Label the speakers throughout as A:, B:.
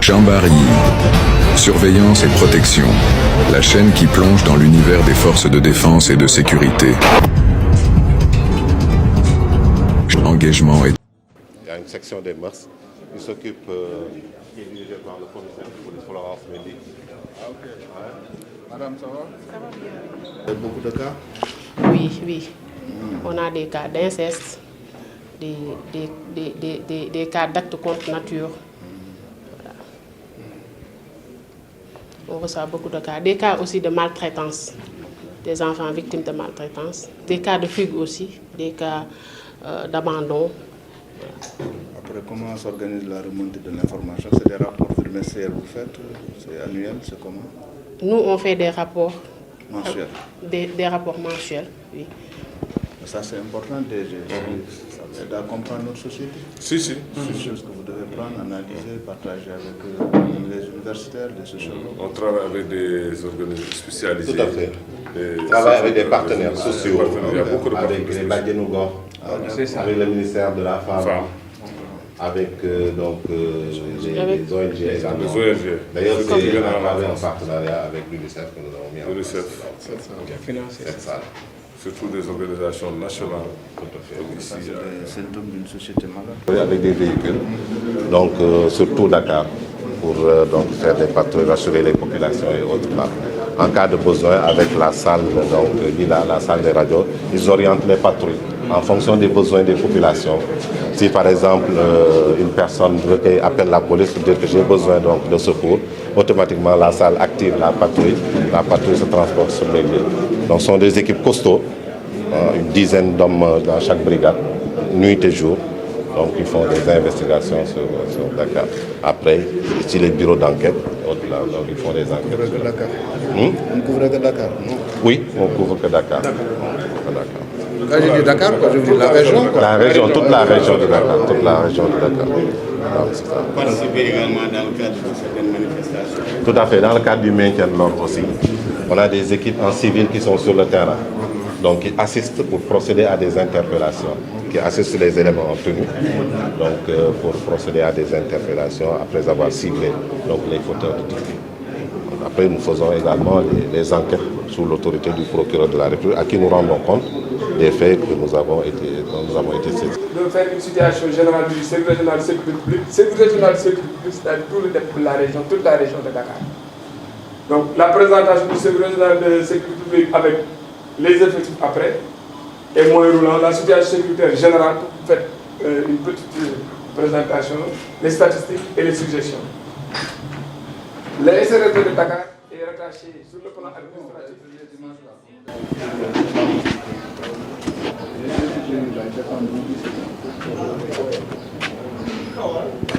A: Chambari. Surveillance et protection. La chaîne qui plonge dans l'univers des forces de défense et de sécurité. Engagement et...
B: Il y a une section des mœurs qui s'occupe, qui est dirigée par le commissaire de police Florence Mendy.
C: Ah, ok. Ouais. Madame, ça va?
D: Ça va bien.
C: Il y a beaucoup de cas?
D: Oui, oui. On a des cas d'inceste, des cas d'actes contre nature. Voilà. On reçoit beaucoup de cas. Des cas aussi de maltraitance, des enfants victimes de maltraitance. Des cas de fugue aussi, des cas d'abandon. Voilà.
C: Après, comment s'organise la remontée de l'information? C'est des rapports trimestriels que vous faites? C'est annuel? C'est comment?
D: Nous, on fait des rapports
C: mensuels.
D: Des rapports mensuels, oui.
C: Ça, c'est important, ça aide à comprendre notre société.
B: Si.
C: C'est des choses que vous devez prendre, analyser, partager avec les universitaires, les sociologues.
E: On travaille avec des organismes spécialisés.
B: Tout à fait. On travaille avec des partenaires sociaux,
E: Il y a beaucoup de
B: avec les Badjanougor, avec le ministère de la Femme. Avec les ONG également.
E: Les ONG.
B: D'ailleurs, c'est un partenariat avec l'UNICEF que nous avons mis en place.
E: l'UNICEF. Surtout des organisations nationales.
C: C'est le symptôme d'une société malade.
B: Avec des véhicules, donc surtout Dakar, pour donc faire des patrouilles, rassurer les populations et autres là. En cas de besoin, avec la salle, donc la salle des radios, ils orientent les patrouilles en fonction des besoins des populations. Si par exemple une personne appelle la police pour dire que j'ai besoin donc, de secours, automatiquement la salle active la patrouille se transporte sur les lieux. Donc ce sont des équipes costauds, une dizaine d'hommes dans chaque brigade, nuit et jour. Donc ils font des investigations sur Dakar. Après, ici les bureaux d'enquête, donc ils font des enquêtes.
C: On couvre que Dakar. On ne couvre que Dakar, non?
B: Oui, on couvre que Dakar.
C: Quand je dis Dakar, je veux dire la région.
B: La région, toute la région de Dakar. Toute la région de Dakar. Donc, c'est ça.
F: Participer également dans le cadre de certaines manifestations.
B: Tout à fait, dans le cadre du maintien de l'ordre aussi. On a des équipes en civil qui sont sur le terrain, donc qui assistent pour procéder à des interpellations, qui assistent les éléments en tenue, donc pour procéder à des interpellations après avoir ciblé donc, les fauteurs de troubles. Après, nous faisons également les enquêtes sous l'autorité du procureur de la République, à qui nous rendons compte des faits que nous avons été saisis.
G: De faire une situation générale du service régional de sécurité publique. Le service régional de sécurité publique, c'est-à-dire tout le dépôt de la région, toute la région de Dakar. Donc la présentation du service régional de sécurité publique avec les effectifs après est moins roulant. La situation sécuritaire générale, vous faites une petite présentation, les statistiques et les suggestions. Le SRT de Dakar est rattaché sur le plan administratif.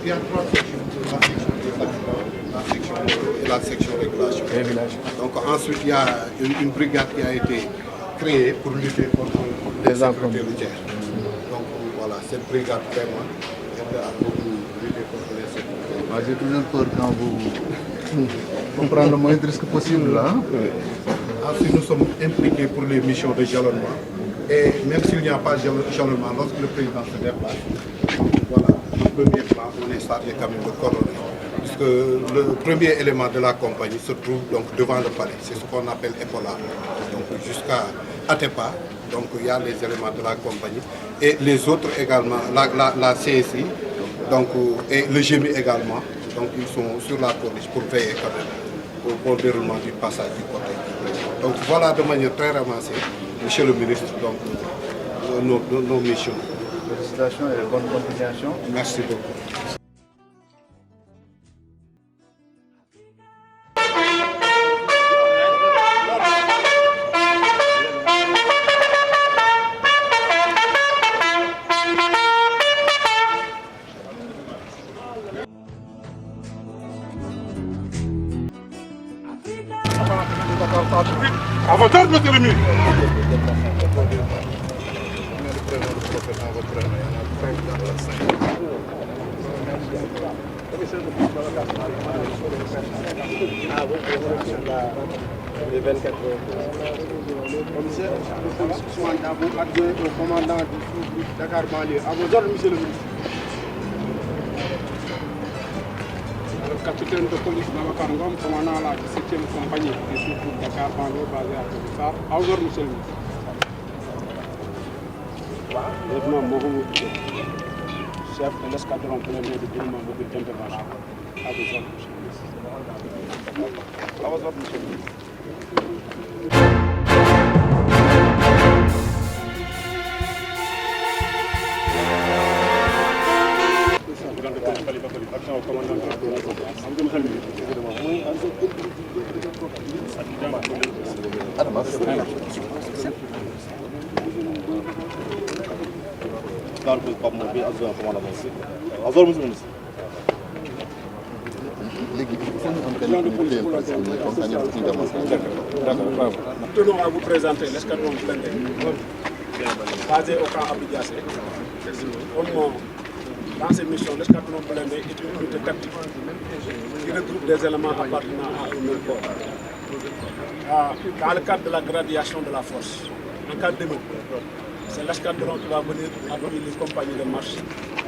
C: Il y a trois sections. La section et la section régulation. Donc ensuite, il y a une brigade qui a été créée pour lutter contre les insécurités routières. Donc voilà, cette brigade vraiment a beaucoup lutté contre les insécurités. J'ai toujours peur quand vous prendre le moins de risques possible là. Ensuite, nous sommes impliqués pour les missions de jalonnement. Et même s'il n'y a pas de jalonnement, lorsque le président se déplace, voilà, le premier plan, on est chargé quand même de coordonner. Puisque le premier élément de la compagnie se trouve donc devant le palais. C'est ce qu'on appelle Eppola. Donc jusqu'à Atepa, donc il y a les éléments de la compagnie. Et les autres également, la CSI, donc, et le GMI également. Donc ils sont sur la corniche pour veiller quand même au bon déroulement du passage du côté. Donc voilà de manière très ramassée, Monsieur le ministre, donc nos missions.
H: Félicitations et bonne continuation.
C: Merci beaucoup.
E: À votre ordre, monsieur le ministre.
H: Les 24 heures. Commissaire, adjoint au commandant du Dakar banlieue. À vos ordres, monsieur le ministre.
I: capitaine de police Babacar Ngom, commandant la 17e compagnie des secours Dakar, banlieue basée à Kébémer. Au revoir, monsieur le ministre. Lieutenant Mohamed, chef de l'escadron blindé de Birman mobile d'intervention. À vos ordres, monsieur le ministre. À vos ordres, monsieur le ministre. Nous tenons à vous présenter l'escadron blindé basé au camp Abidjassé. Dans ces missions, l'escadron blindé est une unité tactique qui regroupe des éléments appartenant à un même corps. Dans le cadre de la gradation de la force, en cas d'émeute, c'est l'escadron qui va venir appuyer les compagnies de marche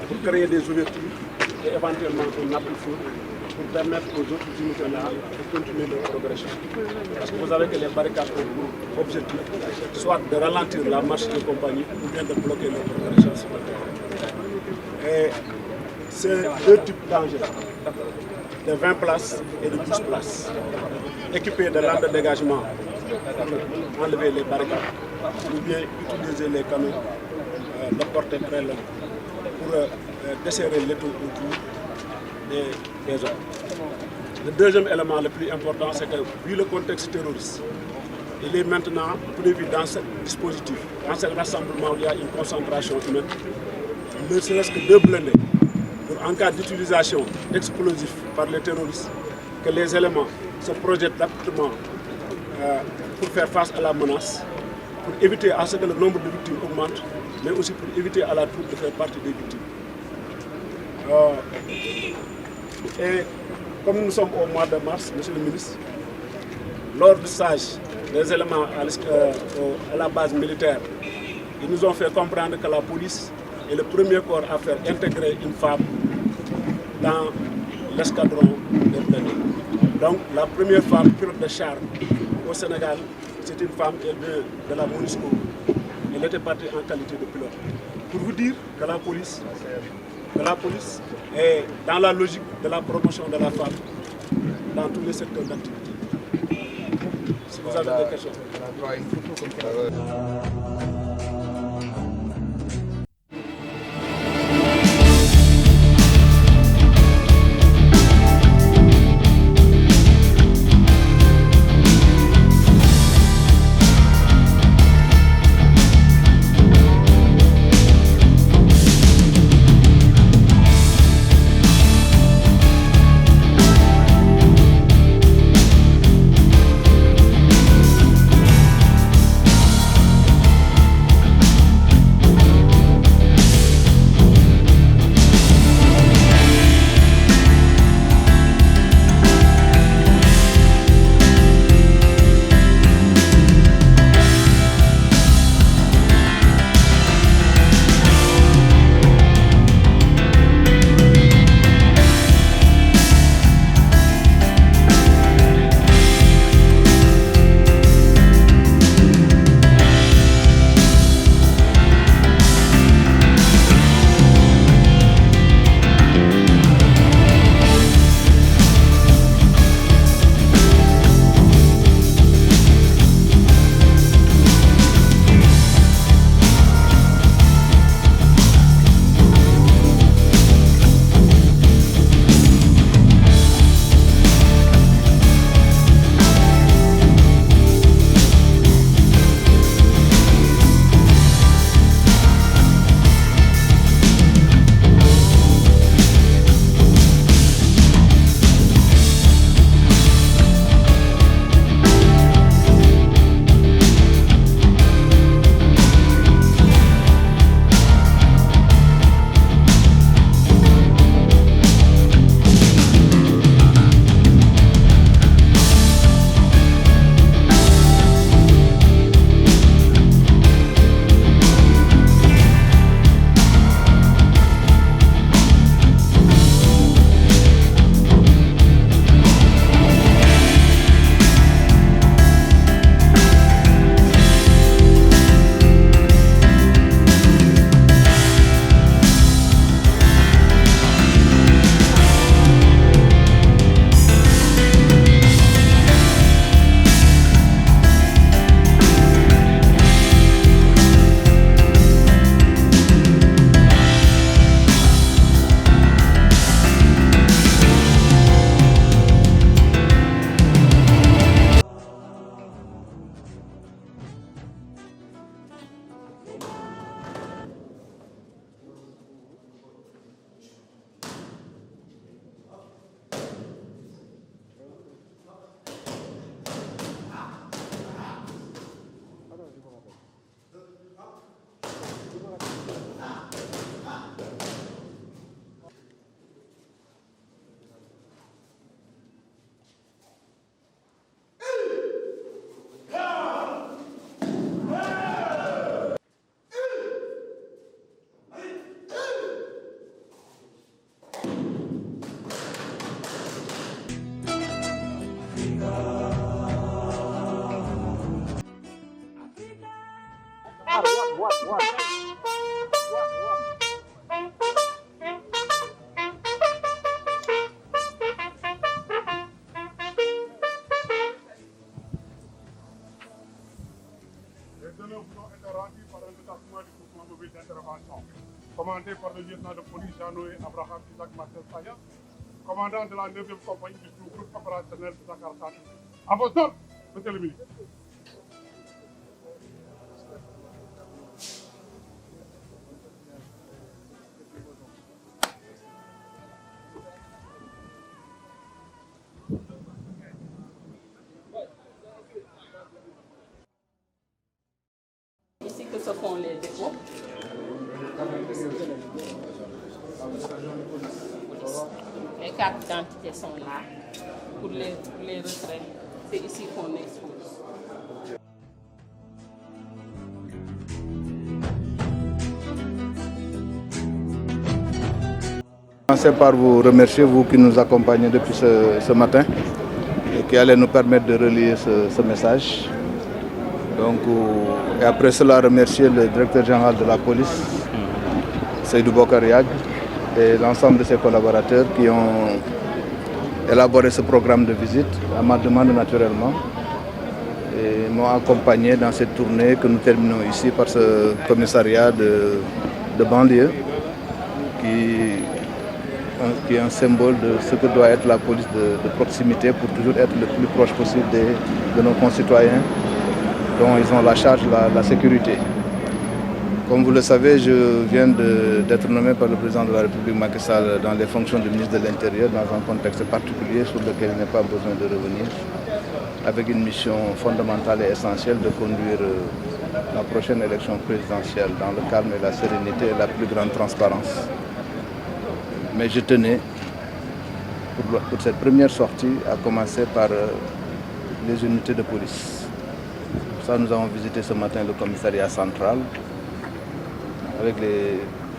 I: pour créer des ouvertures et éventuellement un appui-feu pour permettre aux autres unités là de continuer leur progression. Parce que vous savez que les barricades ont pour objectif soit de ralentir la marche des compagnies ou bien de bloquer leur progression sur le terrain. Et c'est deux types d'engins, de 20 places et de 12 places, équipés de lampes de dégagement pour enlever les barricades, ou bien utiliser les canons de portée très longue pour desserrer l'étau autour des hommes. Le deuxième élément le plus important, c'est que vu le contexte terroriste, il est maintenant prévu dans ce dispositif, dans ce rassemblement où il y a une concentration humaine, ne serait-ce que 2 blindés, pour en cas d'utilisation d'explosifs par les terroristes, que les éléments se projettent rapidement pour faire face à la menace, pour éviter à ce que le nombre de victimes augmente, mais aussi pour éviter à la troupe de faire partie des victimes. Et comme nous sommes au mois de mars, monsieur le ministre, lors du stage des éléments à la base militaire, ils nous ont fait comprendre que la police est le premier corps à faire intégrer une femme dans l'escadron des blindés. Donc la première femme pilote de char au Sénégal, c'est une femme de la MONUSCO. Elle était partie en qualité de pilote. Pour vous dire que la police est dans la logique de la promotion de la femme dans tous les secteurs d'activité. Si vous avez des questions.
E: représenté par le lieutenant de police Jean-Noé Abraham Isaac Marcel Saya, commandant de la 9e compagnie du sous-groupe opérationnel de Dakar Centre. À votre ordre, monsieur le ministre.
J: Ici que se font les dépôts. Les cartes d'identité sont là pour les retraits. C'est ici qu'on expose.
H: Je commence par vous remercier, vous qui nous accompagnez depuis ce matin et qui allez nous permettre de relayer ce message. Donc, et après cela, remercier le directeur général de la police, Seydou Bokar Yag, et l'ensemble de ses collaborateurs qui ont élaboré ce programme de visite, à ma demande naturellement, et m'ont accompagné dans cette tournée que nous terminons ici par ce commissariat de banlieue qui est un symbole de ce que doit être la police de proximité pour toujours être le plus proche possible de nos concitoyens dont ils ont la charge de la sécurité. Comme vous le savez, je viens d'être nommé par le président de la République Macky Sall dans les fonctions de ministre de l'Intérieur dans un contexte particulier sur lequel il n'est pas besoin de revenir, avec une mission fondamentale et essentielle de conduire la prochaine élection présidentielle dans le calme et la sérénité et la plus grande transparence. Mais je tenais, pour cette première sortie, à commencer par les unités de police. Pour ça, nous avons visité ce matin le commissariat central avec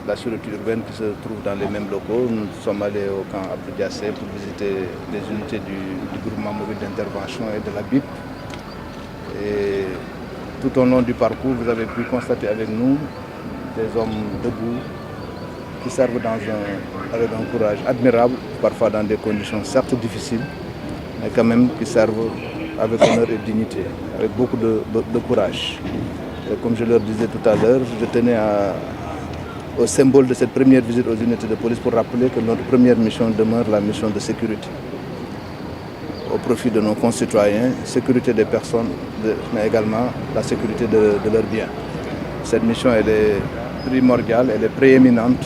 H: la sûreté urbaine qui se trouve dans les mêmes locaux. Nous sommes allés au camp Abdou Diassé pour visiter les unités du groupement mobile d'intervention et de la BIP. Et tout au long du parcours, vous avez pu constater avec nous des hommes debout qui servent avec un courage admirable, parfois dans des conditions certes difficiles, mais quand même qui servent avec honneur et dignité, avec beaucoup de courage. Et comme je leur disais tout à l'heure, je tenais au symbole de cette première visite aux unités de police pour rappeler que notre première mission demeure la mission de sécurité, au profit de nos concitoyens, sécurité des personnes, mais également la sécurité de leurs biens. Cette mission, elle est primordiale, elle est prééminente,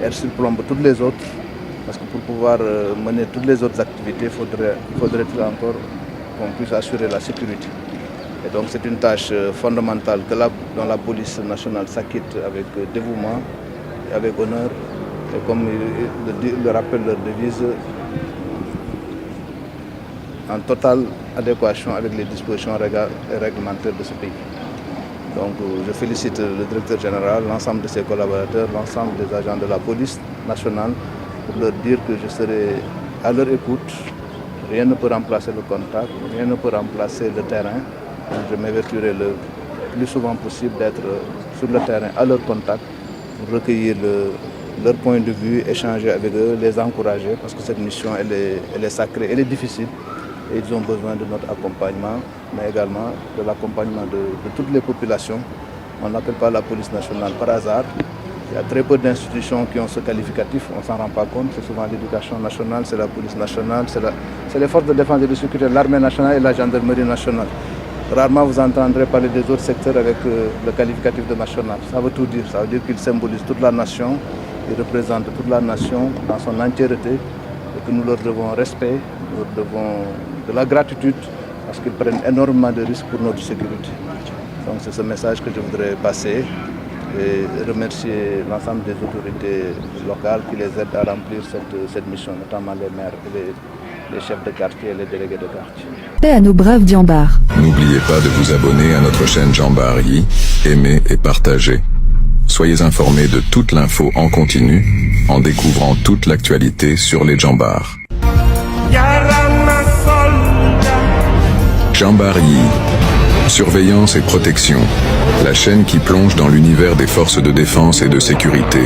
H: elle surplombe toutes les autres, parce que pour pouvoir mener toutes les autres activités, faudrait-il encore qu'on puisse assurer la sécurité. Et donc c'est une tâche fondamentale dont la police nationale s'acquitte avec dévouement et avec honneur. Et comme le rappelle leur devise, en totale adéquation avec les dispositions réglementaires de ce pays. Donc je félicite le directeur général, l'ensemble de ses collaborateurs, l'ensemble des agents de la police nationale pour leur dire que je serai à leur écoute. Rien ne peut remplacer le contact, rien ne peut remplacer le terrain. Je m'évertuerai le plus souvent possible d'être sur le terrain à leur contact pour recueillir leur point de vue, échanger avec eux, les encourager parce que cette mission elle est sacrée, elle est difficile et ils ont besoin de notre accompagnement, mais également de l'accompagnement de toutes les populations. On n'appelle pas la police nationale par hasard. Il y a très peu d'institutions qui ont ce qualificatif, on ne s'en rend pas compte. C'est souvent l'éducation nationale, c'est la police nationale, c'est les forces de défense et de sécurité, l'armée nationale et la gendarmerie nationale. Rarement vous entendrez parler des autres secteurs avec le qualificatif de national. Ça veut tout dire, ça veut dire qu'ils symbolisent toute la nation, ils représentent toute la nation dans son entièreté et que nous leur devons respect, nous leur devons de la gratitude parce qu'ils prennent énormément de risques pour notre sécurité. Donc c'est ce message que je voudrais passer et remercier l'ensemble des autorités locales qui les aident à remplir cette mission, notamment les maires et les chefs de quartier et les délégués de quartier.
K: Paix à nos braves Djambars.
A: N'oubliez pas de vous abonner à notre chaîne Djambari, aimer et partager. Soyez informés de toute l'info en continu, en découvrant toute l'actualité sur les Djambars. Djambari, surveillance et protection, la chaîne qui plonge dans l'univers des forces de défense et de sécurité.